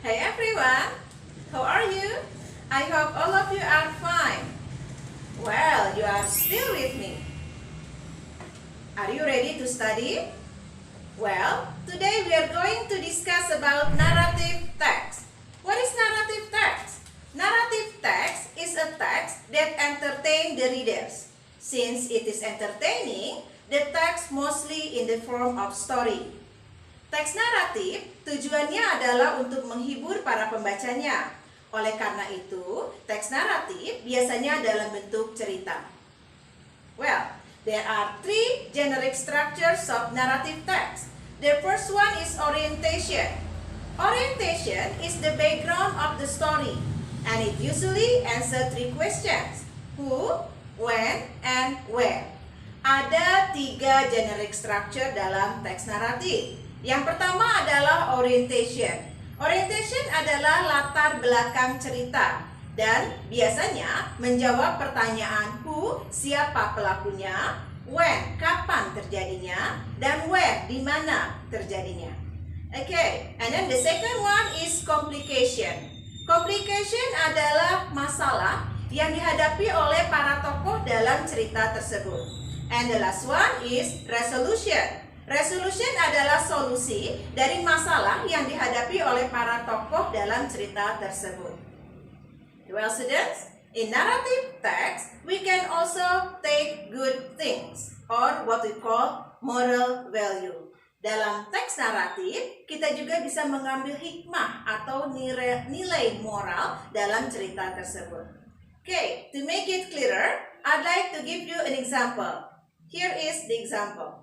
Hey everyone, how are you? I hope all of you are fine. Well, you are still with me. Are you ready to study? Well, today we are going to discuss about narrative text. What is narrative text? Narrative text is a text that entertains the readers. Since it is entertaining, the text mostly in the form of story. Teks naratif tujuannya adalah untuk menghibur para pembacanya. Oleh karena itu, teks naratif biasanya dalam bentuk cerita. Well, there are three generic structures of narrative text. The first one is orientation. Orientation is the background of the story, and it usually answers three questions: who, when, and where. Ada tiga generic structure dalam teks naratif. Yang pertama adalah orientation. Orientation adalah latar belakang cerita dan biasanya menjawab pertanyaan who, siapa pelakunya, when, kapan terjadinya, dan where, di mana terjadinya. Okay, and then the second one is complication. Complication adalah masalah yang dihadapi oleh para tokoh dalam cerita tersebut. And the last one is resolution. Resolution adalah solusi dari masalah yang dihadapi oleh para tokoh dalam cerita tersebut. Well, students, in narrative text, we can also take good things or what we call moral value. Dalam teks naratif, kita juga bisa mengambil hikmah atau nilai moral dalam cerita tersebut. Okay, to make it clearer, I'd like to give you an example. Here is the example.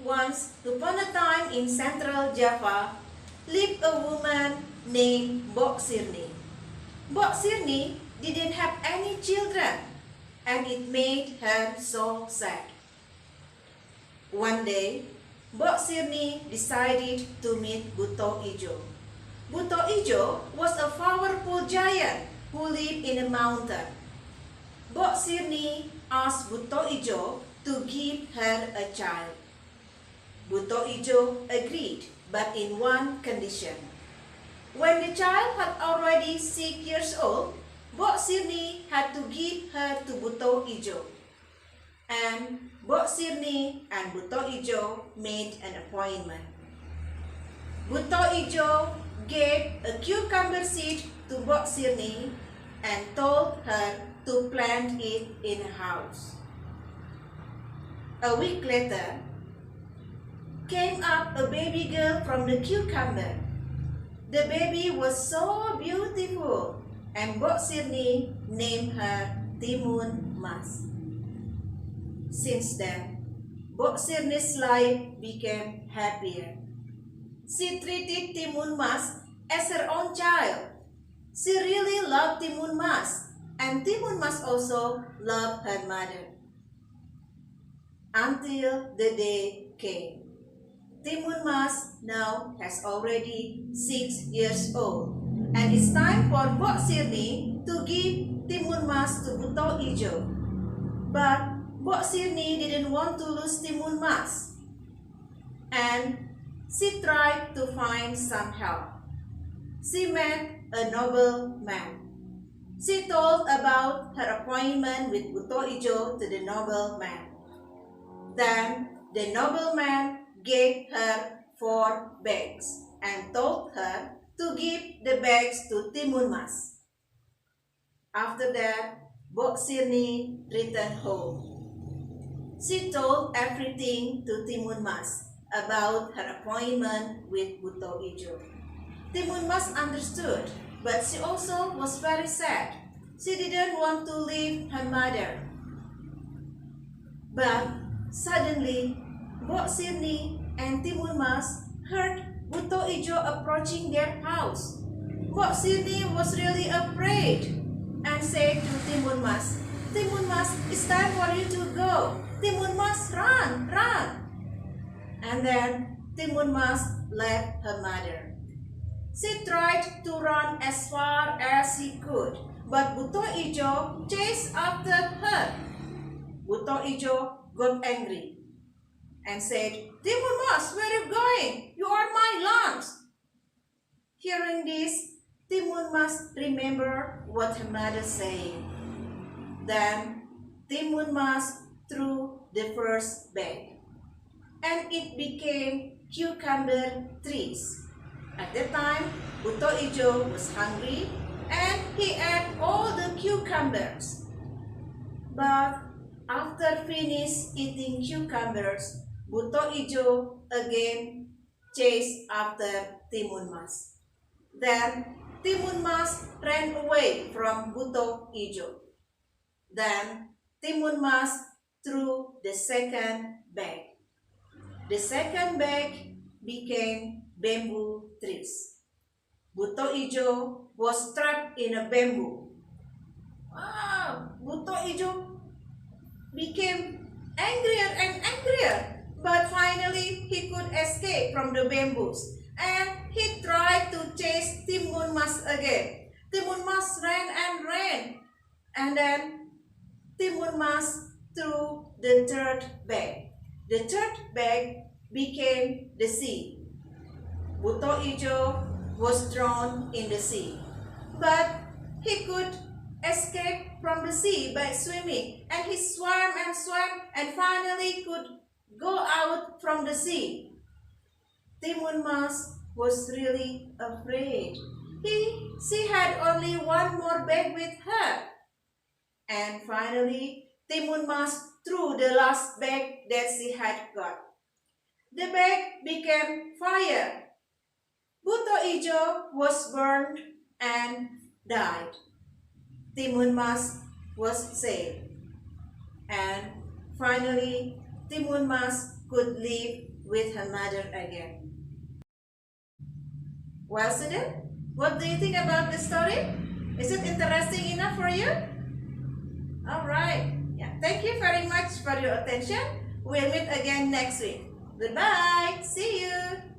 Once upon a time in Central Java lived a woman named Mbok Sirni. Mbok Sirni didn't have any children, and it made her so sad. One day, Mbok Sirni decided to meet Buto Ijo. Buto Ijo was a powerful giant who lived in a mountain. Mbok Sirni asked Buto Ijo to give her a child. Buto Ijo agreed, but in one condition. When the child had already 6 years old, Mbok Sirni had to give her to Buto Ijo. And Mbok Sirni and Buto Ijo made an appointment. Buto Ijo gave a cucumber seed to Mbok Sirni and told her to plant it in a house. A week later, came up a baby girl from the cucumber. The baby was so beautiful, and Mbok Sirni named her Timun Mas. Since then, Mbok Sirni's life became happier. She treated Timun Mas as her own child. She really loved Timun Mas, and Timun Mas also loved her mother. Until the day came. Timun Mas now has already 6 years old, and it's time for Mbok Sirni to give Timun Mas to Buto Ijo. But Mbok Sirni didn't want to lose Timun Mas, and she tried to find some help. She met a noble man. She told about her appointment with Buto Ijo to the noble man. Then the noble man gave her 4 bags and told her to give the bags to Timun Mas. After that, Mbok Sirni returned home. She told everything to Timun Mas about her appointment with Buto Ijo. Timun Mas understood, but she also was very sad. She didn't want to leave her mother. But suddenly, Mbok Sirni and Timun Mas heard Buto Ijo approaching their house. Mbok Sirni was really afraid and said to Timun Mas, "Timun Mas, it's time for you to go. Timun Mas, run, run." And then Timun Mas left her mother. She tried to run as far as she could, but Buto Ijo chased after her. Buto Ijo got angry and said, "Timun Mas, where are you going? You are my lunch. Hearing this, Timun must remember what her mother said. Then Timun must threw the first bag, and it became cucumber trees. At that time, Buto Ijo was hungry and he ate all the cucumbers. But after finish eating cucumbers, Buto Ijo again chased after Timun Mas. Then Timun Mas ran away from Buto Ijo. Then Timun Mas threw the second bag. The second bag became bamboo trees. Buto Ijo was trapped in a bamboo. Buto Ijo became angrier and angrier, but finally he could escape from the bamboos, and he tried to chase Timun Mas again. Timun Mas ran and ran, and then Timun Mas threw the third bag. The third bag became the sea. Buto Ijo was thrown in the sea, but he could escape from the sea by swimming, and he swam and finally could go out from the sea. Timun Mas was really afraid. She had only one more bag with her. And finally, Timun Mas threw the last bag that she had got. The bag became fire. Buto Ijo was burned and died. Timun Mas was saved. And finally, Timun Mas could live with her mother again. Well, students, what do you think about the story? Is it interesting enough for you? Alright. Yeah. Thank you very much for your attention. We'll meet again next week. Goodbye. See you.